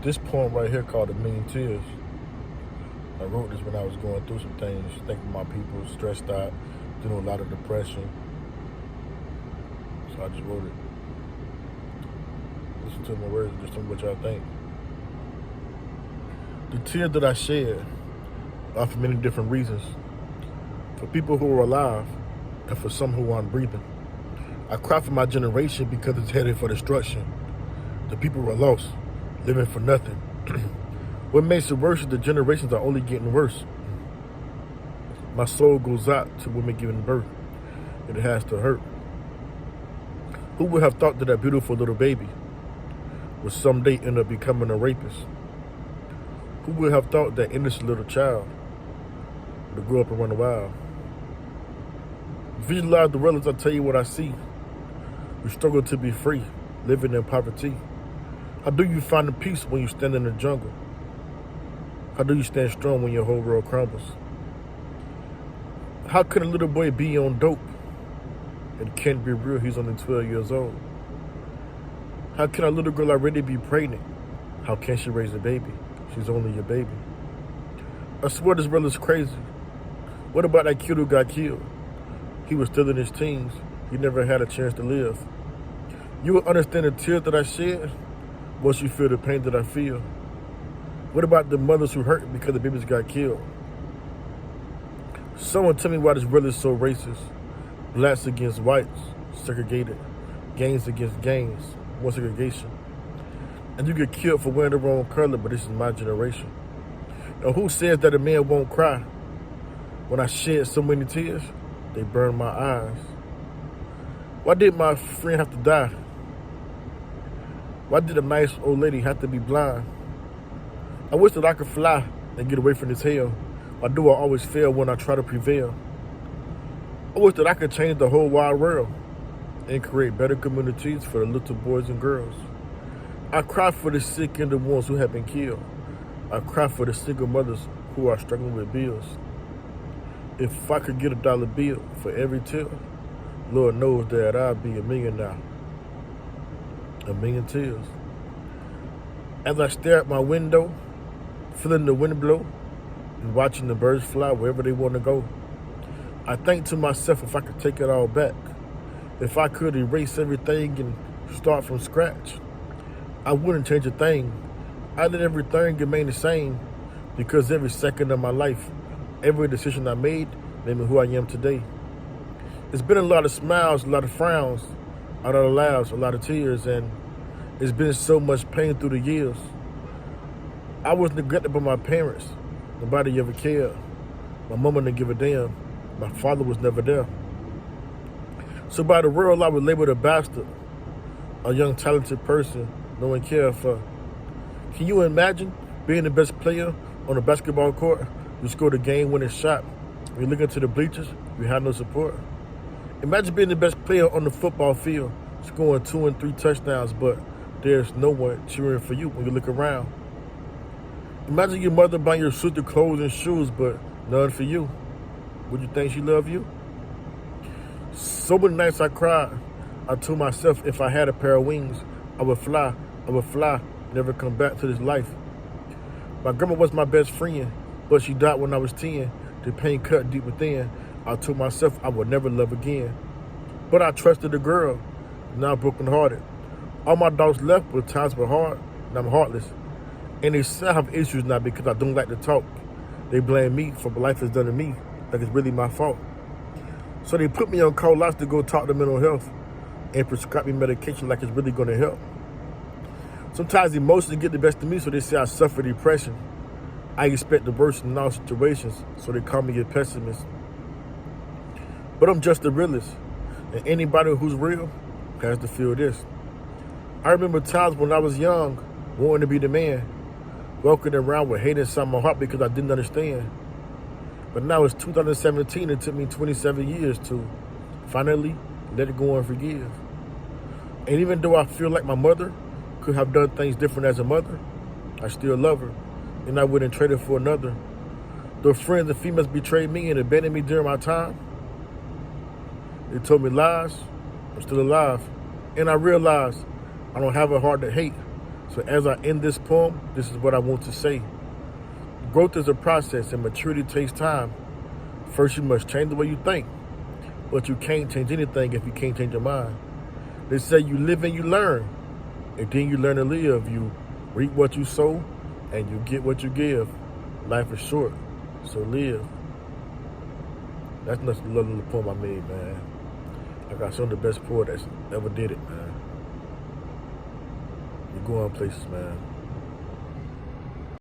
This poem right here called A Million Tears. I wrote this when I was going through some things, thinking my people, stressed out, dealing with a lot of depression. So I just wrote it. Listen to my words, just tell me what y'all think. The tears that I shed are for many different reasons. For people who are alive, and for some who aren't breathing. I cry for my generation because it's headed for destruction. The people who are lost, living for nothing. What makes it worse is the generations are only getting worse. My soul goes out to women giving birth. It has to hurt. Who would have thought that that beautiful little baby would someday end up becoming a rapist? Who would have thought that innocent little child would grow up and run wild? Visualize the realness, I tell you what I see. We struggle to be free, living in poverty. How do you find the peace when you stand in the jungle? How do you stand strong when your whole world crumbles? How could a little boy be on dope? It can't be real, he's only 12 years old. How can a little girl already be pregnant? How can she raise a baby? She's only a baby. I swear this world is crazy. What about that kid who got killed? He was still in his teens. He never had a chance to live. You will understand the tears that I shed once you feel the pain that I feel. What about the mothers who hurt because the babies got killed? Someone tell me why this world is so racist. Blacks against whites, segregated. Gangs against gangs, more segregation. And you get killed for wearing the wrong color, but this is my generation. Now who says that a man won't cry? When I shed so many tears, they burned my eyes. Why did my friend have to die? Why did a nice old lady have to be blind? I wish that I could fly and get away from this hell. Why do I always fail when I try to prevail? I wish that I could change the whole wide world and create better communities for the little boys and girls. I cry for the sick and the ones who have been killed. I cry for the single mothers who are struggling with bills. If I could get $1 bill for every tear, Lord knows that I'd be a millionaire. A million tears. As I stare at my window, feeling the wind blow, and watching the birds fly wherever they want to go, I think to myself, if I could take it all back, if I could erase everything and start from scratch, I wouldn't change a thing. I'd let everything remain the same, because every second of my life, every decision I made made me who I am today. It's been a lot of smiles, a lot of frowns, a lot of laughs, a lot of tears, and it's been so much pain through the years. I was neglected by my parents. Nobody ever cared. My mama didn't give a damn. My father was never there. So by the world, I was labeled a bastard, a young talented person no one cared for. Can you imagine being the best player on a basketball court? You scored a game-winning shot. When you look into the bleachers, you have no support. Imagine being the best player on the football field, scoring 2 and 3 touchdowns, but there's no one cheering for you when you look around. Imagine your mother buying your suit, clothes, and shoes, but none for you. Would you think she loved you? So many nights I cried. I told myself if I had a pair of wings, I would fly, never come back to this life. My grandma was my best friend, but she died when I was 10. The pain cut deep within. I told myself I would never love again. But I trusted the girl, now I'm brokenhearted. All my dogs left, but times were hard, and I'm heartless. And they say I have issues now because I don't like to talk. They blame me for what life has done to me, like it's really my fault. So they put me on call lots to go talk to mental health and prescribe me medication like it's really gonna help. Sometimes emotions get the best of me, so they say I suffer depression. I expect the worst in all situations, so they call me a pessimist. But I'm just a realist, and anybody who's real has to feel this. I remember times when I was young, wanting to be the man, walking around with hate inside my heart because I didn't understand. But now it's 2017, it took me 27 years to finally let it go and forgive. And even though I feel like my mother could have done things different as a mother, I still love her, and I wouldn't trade her for another. Though friends and females betrayed me and abandoned me during my time, they told me lies, I'm still alive. And I realized I don't have a heart to hate. So as I end this poem, this is what I want to say. Growth is a process and maturity takes time. First, you must change the way you think. But you can't change anything if you can't change your mind. They say you live and you learn. And then you learn to live. You reap what you sow and you get what you give. Life is short, so live. That's not the little poem I made, man. I got some of the best poets that's ever did it, man. You're going places, man.